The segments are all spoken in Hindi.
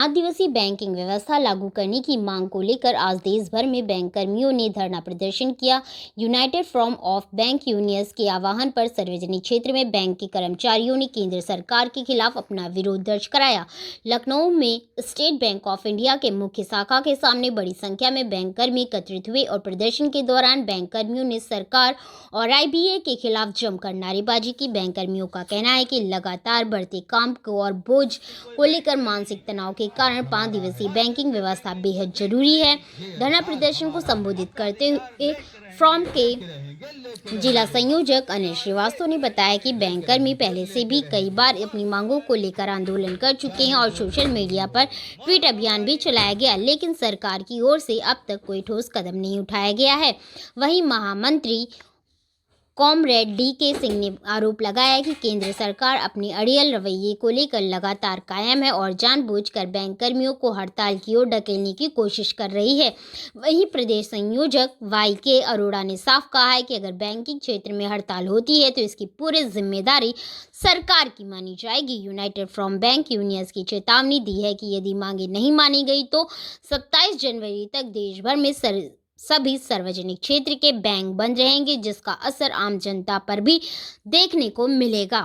5 दिवसीय बैंकिंग व्यवस्था लागू करने की मांग को लेकर आज देश भर में बैंक कर्मियों ने धरना प्रदर्शन किया। United front of bank unions के आह्वान पर सार्वजनिक क्षेत्र में बैंक के कर्मचारियों ने केंद्र सरकार के खिलाफ अपना विरोध दर्ज कराया। लखनऊ में स्टेट बैंक ऑफ इंडिया के मुख्य शाखा के सामने बड़ी संख्या में बैंक कर्मी एकत्रित हुए और प्रदर्शन के दौरान बैंक कर्मियों ने सरकार और IBA के खिलाफ जमकर नारेबाजी की। बैंक कर्मियों का कहना है कि लगातार बढ़ते काम को और बोझ को लेकर मानसिक तनाव के कारण 5 दिवसीय बैंकिंग व्यवस्था बेहद जरूरी है। धरना प्रदर्शन को संबोधित करते हुए फ्रॉम के जिला संयोजक अनिल श्रीवास्तव ने बताया कि बैंक कर्मी पहले से भी कई बार अपनी मांगों को लेकर आंदोलन कर चुके हैं और सोशल मीडिया पर ट्वीट अभियान भी चलाया गया, लेकिन सरकार की ओर से अब तक कोई ठोस कदम नहीं उठाया गया है। वहीं महामंत्री कॉमरेड DK सिंह ने आरोप लगाया कि केंद्र सरकार अपने अड़ियल रवैये को लेकर लगातार कायम है और जानबूझकर बैंक कर्मियों को हड़ताल की ओर ढकेलने की कोशिश कर रही है। वहीं प्रदेश संयोजक YK अरोड़ा ने साफ कहा है कि अगर बैंकिंग क्षेत्र में हड़ताल होती है तो इसकी पूरी जिम्मेदारी सरकार की मानी जाएगी। यूनाइटेड फ्रॉम बैंक यूनियंस की चेतावनी दी है कि यदि मांगे नहीं मानी गई तो 27 जनवरी तक देश भर में सभी सार्वजनिक क्षेत्र के बैंक बंद रहेंगे, जिसका असर आम जनता पर भी देखने को मिलेगा।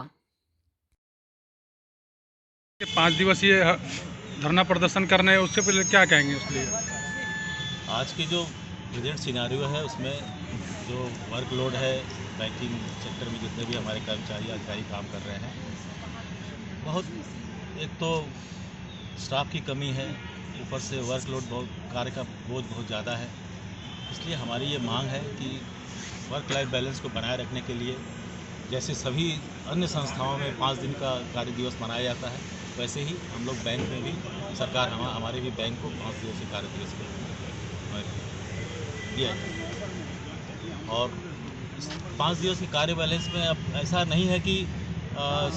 5 दिवसीय धरना प्रदर्शन करना है, उससे पहले क्या कहेंगे उसके लिए? आज की जो प्रेजेंट सिनारियो है उसमें जो वर्कलोड है बैंकिंग सेक्टर में, जितने भी हमारे कर्मचारी अधिकारी काम कर रहे हैं, बहुत एक तो स्टाफ की कमी है, ऊपर से वर्कलोड कार्य का बोझ बहुत ज़्यादा है। इसलिए हमारी ये मांग है कि वर्क लाइफ बैलेंस को बनाए रखने के लिए जैसे सभी अन्य संस्थाओं में 5 दिन का कार्य दिवस मनाया जाता है, वैसे ही हम लोग बैंक में भी सरकार हमारे भी बैंक को 5 दिवसीय कार्य दिवस दिया है। और 5 दिवसीय कार्य बैलेंस में अब ऐसा नहीं है कि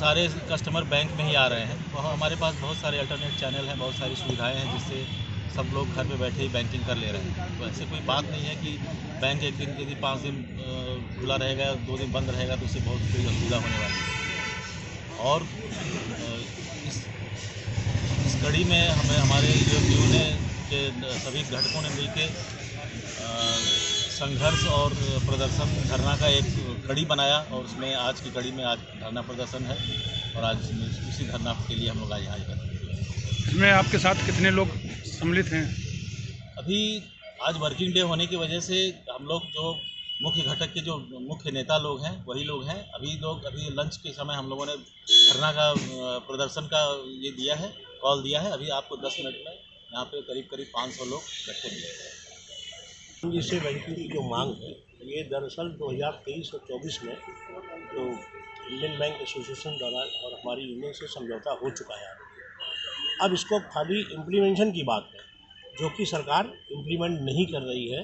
सारे कस्टमर बैंक में ही आ रहे हैं, वह हमारे पास बहुत सारे अल्टरनेट चैनल हैं, बहुत सारी सुविधाएं हैं जिससे सब लोग घर पे बैठे ही बैंकिंग कर ले रहे हैं। तो ऐसे कोई बात नहीं है कि बैंक एक दिन यदि 5 दिन खुला रहेगा, 2 दिन बंद रहेगा तो उससे बहुत कोई असुविधा होने वाली है। और इस कड़ी में हमारे जो ने के सभी घटकों ने मिलकर संघर्ष और प्रदर्शन धरना का एक कड़ी बनाया और उसमें आज की कड़ी में आज धरना प्रदर्शन है और आज उसी धरना के लिए हम लोग आज यहाँ कर रहे हैं। इसमें आपके साथ कितने लोग सम्मिलित हैं? अभी आज वर्किंग डे होने की वजह से हम लोग जो मुख्य घटक के जो मुख्य नेता लोग हैं वही लोग हैं। अभी लंच के समय हम लोगों ने धरना का प्रदर्शन का ये दिया है, कॉल दिया है। अभी आपको 10 मिनट में यहाँ पे करीब 500 लोग इकट्ठे मिलेंगे। जिससे बैंकिंग की जो मांग है ये दरअसल 2023 और 24 में जो इंडियन बैंक एसोसिएशन द्वारा और हमारी यूनियन से समझौता हो चुका है। अब इसको खाली इम्प्लीमेंटेशन की बात है जो कि सरकार इम्प्लीमेंट नहीं कर रही है।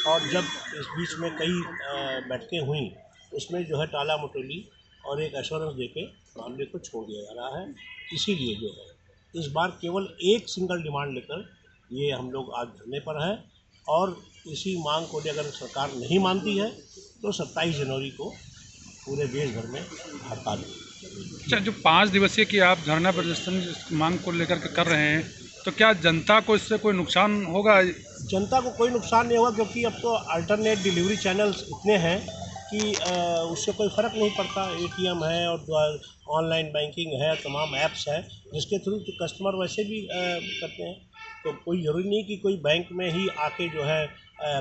और जब इस बीच में कई बैठकें हुई उसमें जो है टाला मटोली और एक एश्योरेंस देके मामले को छोड़ दिया जा रहा है। इसीलिए जो है इस बार केवल एक सिंगल डिमांड लेकर ये हम लोग आज धरने पर हैं और इसी मांग को अगर सरकार नहीं मानती है तो 27 जनवरी को पूरे देश भर में हड़ताल होगी। अच्छा, जो 5 दिवसीय की आप धरना प्रदर्शन मांग को लेकर के कर रहे हैं, तो क्या जनता को इससे कोई नुकसान होगा? जनता को कोई नुकसान नहीं होगा क्योंकि अब तो अल्टरनेट डिलीवरी चैनल्स इतने हैं कि उससे कोई फ़र्क नहीं पड़ता। ATM है और ऑनलाइन बैंकिंग है, तमाम ऐप्स हैं जिसके थ्रू तो कस्टमर वैसे भी करते हैं। तो कोई ज़रूरी नहीं कि कोई बैंक में ही आके जो है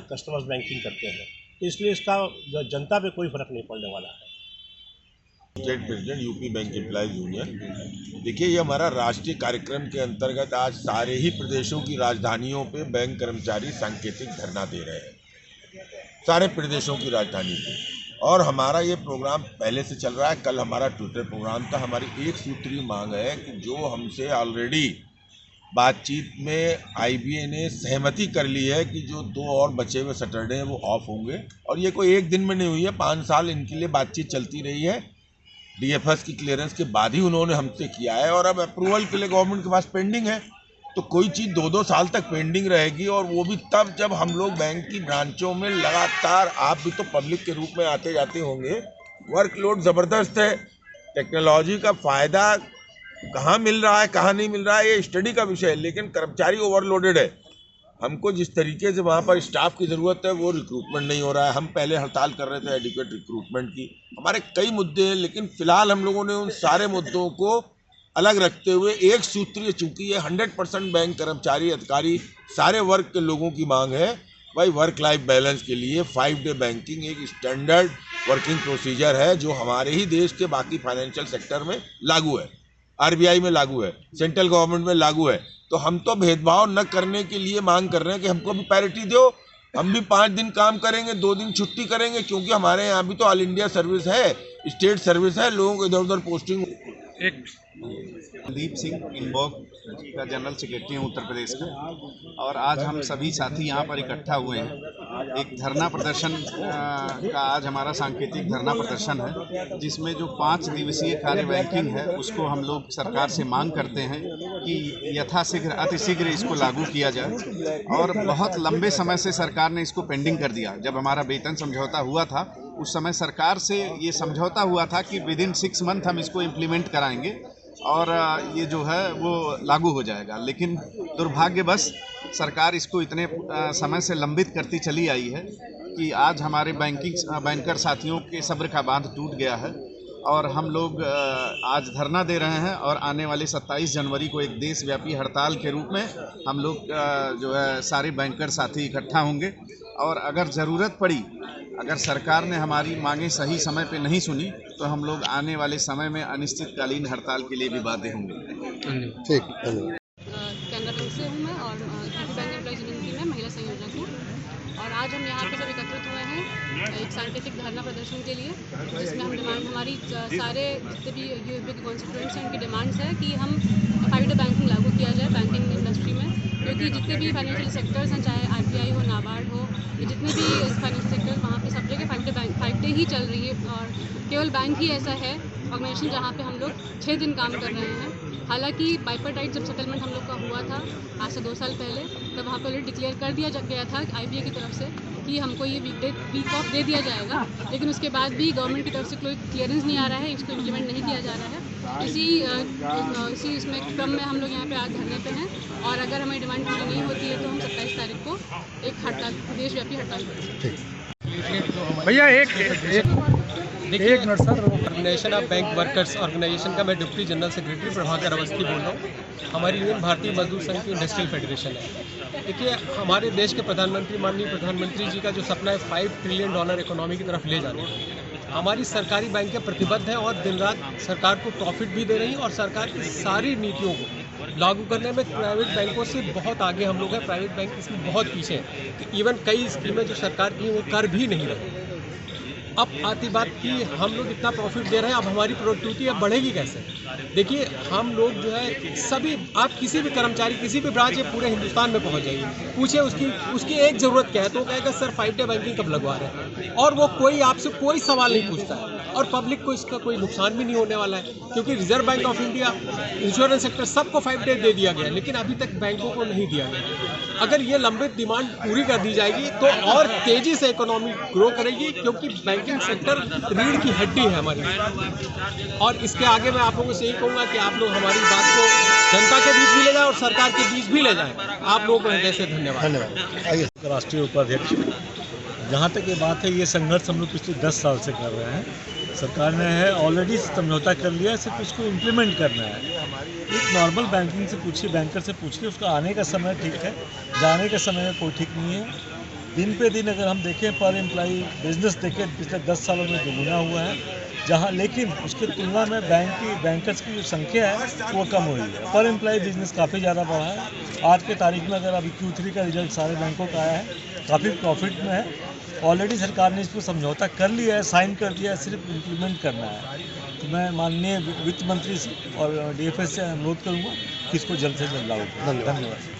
कस्टमर्स बैंकिंग करते हैं, तो इसलिए इसका जनता पे कोई फ़र्क नहीं पड़ने वाला है। State president UP bank employees union. देखिए, ये हमारा राष्ट्रीय कार्यक्रम के अंतर्गत आज सारे ही प्रदेशों की राजधानियों पे बैंक कर्मचारी सांकेतिक धरना दे रहे हैं, सारे प्रदेशों की राजधानी पे। और हमारा ये प्रोग्राम पहले से चल रहा है। कल हमारा ट्विटर प्रोग्राम था। हमारी एक सूत्रीय मांग है कि जो हमसे ऑलरेडी बातचीत में IBA ने सहमति कर ली है कि जो 2 और बचे हुए सैटरडे हैं वो ऑफ होंगे, और ये कोई एक दिन में नहीं हुई है, 5 साल इनके लिए बातचीत चलती रही है। DFS की क्लियरेंस के बाद ही उन्होंने हमसे किया है और अब अप्रूवल के लिए गवर्नमेंट के पास पेंडिंग है। तो कोई चीज़ 2-2 साल तक पेंडिंग रहेगी, और वो भी तब जब हम लोग बैंक की ब्रांचों में लगातार, आप भी तो पब्लिक के रूप में आते जाते होंगे, वर्कलोड ज़बरदस्त है। टेक्नोलॉजी का फ़ायदा कहाँ मिल रहा है कहाँ नहीं मिल रहा है ये स्टडी का विषय है, लेकिन कर्मचारी ओवरलोडेड है। हमको जिस तरीके से वहाँ पर स्टाफ की ज़रूरत है वो रिक्रूटमेंट नहीं हो रहा है। हम पहले हड़ताल कर रहे थे एडिक्वेट रिक्रूटमेंट की, हमारे कई मुद्दे हैं, लेकिन फिलहाल हम लोगों ने उन सारे मुद्दों को अलग रखते हुए एक सूत्रीय, चूंकि ये 100% बैंक कर्मचारी अधिकारी सारे वर्ग के लोगों की मांग है भाई, वर्क लाइफ बैलेंस के लिए 5 डे बैंकिंग एक स्टैंडर्ड वर्किंग प्रोसीजर है जो हमारे ही देश के बाकी फाइनेंशियल सेक्टर में लागू है, आरबीआई में लागू है, सेंट्रल गवर्नमेंट में लागू है। तो हम तो भेदभाव न करने के लिए मांग कर रहे हैं कि हमको भी पैरिटी दो, हम भी 5 दिन काम करेंगे, 2 दिन छुट्टी करेंगे, क्योंकि हमारे यहाँ भी तो ऑल इंडिया सर्विस है, स्टेट सर्विस है, लोगों को इधर उधर पोस्टिंग। एक कुलदीप सिंह इनबॉक का जनरल सेक्रेटरी हूँ उत्तर प्रदेश का, और आज हम सभी साथी यहाँ पर इकट्ठा हुए हैं। एक धरना प्रदर्शन का आज हमारा सांकेतिक धरना प्रदर्शन है, जिसमें जो 5 दिवसीय कार्य बैंकिंग है उसको हम लोग सरकार से मांग करते हैं कि यथाशीघ्र अतिशीघ्र इसको लागू किया जाए। और बहुत लंबे समय से सरकार ने इसको पेंडिंग कर दिया। जब हमारा वेतन समझौता हुआ था उस समय सरकार से ये समझौता हुआ था कि विदिन 6 मंथ हम इसको इम्प्लीमेंट कराएंगे और ये जो है वो लागू हो जाएगा, लेकिन दुर्भाग्यवश सरकार इसको इतने समय से लंबित करती चली आई है कि आज हमारे बैंकर साथियों के सब्र का बांध टूट गया है और हम लोग आज धरना दे रहे हैं। और आने वाले 27 जनवरी को एक देशव्यापी हड़ताल के रूप में हम लोग जो है सारे बैंकर साथी इकट्ठा होंगे, और अगर ज़रूरत पड़ी, अगर सरकार ने हमारी मांगें सही समय पे नहीं सुनी तो हम लोग आने वाले समय में अनिश्चितकालीन हड़ताल के लिए भी बाध्य होंगे। ठीक, धन्यवाद। कैनरा बैंक से हूँ मैं और यूपी बैंक एम्प्लॉइज यूनियन की मैं महिला संयोजक हूँ। और आज हम यहाँ पे सब एकत्रित हुए हैं एक साइंटिफिक धरना प्रदर्शन के लिए, जिसमें हम डिमांड हमारी सारे जितने भी यूपी के कॉन्स्टिट्यूएंट्स हैं उनकी डिमांड्स है कि हम 5 डे बैंकिंग लागू किया जाए बैंकिंग इंडस्ट्री में, क्योंकि जितने भी फाइनेंशियल सेक्टर्स हैं, चाहे आरबीआई हो, नाबार्ड हो, ये जितने भी फाइनेंशियल सेक्टर, वहाँ पे सब जगह 5 डे ही चल रही है। और केवल बैंक ही ऐसा है ऑर्गेनाइजेशन जहाँ पे हम लोग 6 दिन काम कर रहे हैं। हालांकि बाइपर्टाइट जब सेटलमेंट हम लोग का हुआ था आज से 2 साल पहले, तब वहाँ पर डिक्लेयर कर दिया गया था आईबीए की तरफ से कि हमको ये वीक ऑफ दे दिया जाएगा, लेकिन उसके बाद भी गवर्नमेंट की तरफ से कोई क्लियरेंस नहीं आ रहा है, इसको इम्प्लीमेंट नहीं किया जा रहा है। इसी इसमें क्रम में हम लोग यहाँ पे आज धरने पे हैं, और अगर हमारी डिमांड पूरी नहीं होती है तो हम 27 तारीख को एक हड़ताल, देशव्यापी हड़ताल करेंगे। भैया एक देखिए, एक minute sir, organisation of bank workers organisation का मैं deputy general secretary Prabhakar Awasthi बोल रहा हूँ। हमारी यूनियन भारतीय मजदूर संघ की इंडस्ट्रियल फेडरेशन है। देखिए, हमारे देश के प्रधानमंत्री, माननीय प्रधानमंत्री जी का जो सपना है $5 ट्रिलियन इकोनॉमी की तरफ ले जाने, हमारी सरकारी बैंकें प्रतिबद्ध हैं और दिन रात सरकार को प्रॉफिट भी दे रही हैं, और सरकार की सारी नीतियों को लागू करने में प्राइवेट बैंकों से बहुत आगे हम लोग हैं। प्राइवेट बैंक इसमें बहुत पीछे हैं। इवन कई स्कीमें जो सरकार की वो कर भी नहीं रही। अब आती बात कि हम लोग इतना प्रॉफिट दे रहे हैं, अब हमारी प्रोडक्टिविटी अब बढ़ेगी कैसे? देखिए, हम लोग जो है सभी, आप किसी भी कर्मचारी किसी भी ब्रांच में पूरे हिंदुस्तान में पहुंच जाइए, पूछे उसकी एक ज़रूरत क्या है, तो वो कहेगा सर 5 डे बैंकिंग कब लगवा रहे हैं, और वो कोई आपसे कोई सवाल नहीं पूछता है, और पब्लिक को इसका कोई नुकसान भी नहीं होने वाला है, क्योंकि reserve bank of India, insurance sector सबको 5 डे दे दिया गया, लेकिन अभी तक बैंकों को नहीं दिया गया। अगर ये लंबित डिमांड पूरी कर दी जाएगी तो और तेज़ी से इकोनॉमी ग्रो करेगी, क्योंकि बैंकिंग सेक्टर रीढ़ की हड्डी है हमारी। और इसके आगे मैं आप लोगों से यही कहूँगा कि आप लोग हमारी बात को जनता के बीच भी ले जाएं और सरकार के बीच भी ले जाएं। आप लोगों को हृदय से धन्यवाद। राष्ट्रीय उपाध्यक्ष, जहाँ तक ये बात है, ये संघर्ष हम लोग पिछले 10 साल से कर रहे हैं। सरकार ने है ऑलरेडी समझौता कर लिया है, सिर्फ उसको इम्प्लीमेंट करना है। एक नॉर्मल बैंकिंग से पूछिए, बैंकर से पूछिए, उसका आने का समय ठीक है, जाने के समय में कोई ठीक नहीं है। दिन पे दिन अगर हम देखें पर एम्प्लॉई बिजनेस देखें, पिछले 10 सालों में दोगुना हुआ है, जहाँ लेकिन उसकी तुलना में बैंकर्स की जो संख्या है वो कम हुई है। पर एम्प्लॉई बिजनेस काफ़ी ज़्यादा बढ़ा है। आज के तारीख में अगर अभी Q3 का रिजल्ट सारे बैंकों का आया है, काफ़ी प्रॉफिट में है। ऑलरेडी सरकार ने इसको समझौता कर लिया है, साइन कर दिया है, सिर्फ इम्प्लीमेंट करना है। तो मैं माननीय वित्त मंत्री और DFS से अनुरोध करूँगा कि इसको जल्द से जल्द लागू करें। धन्यवाद।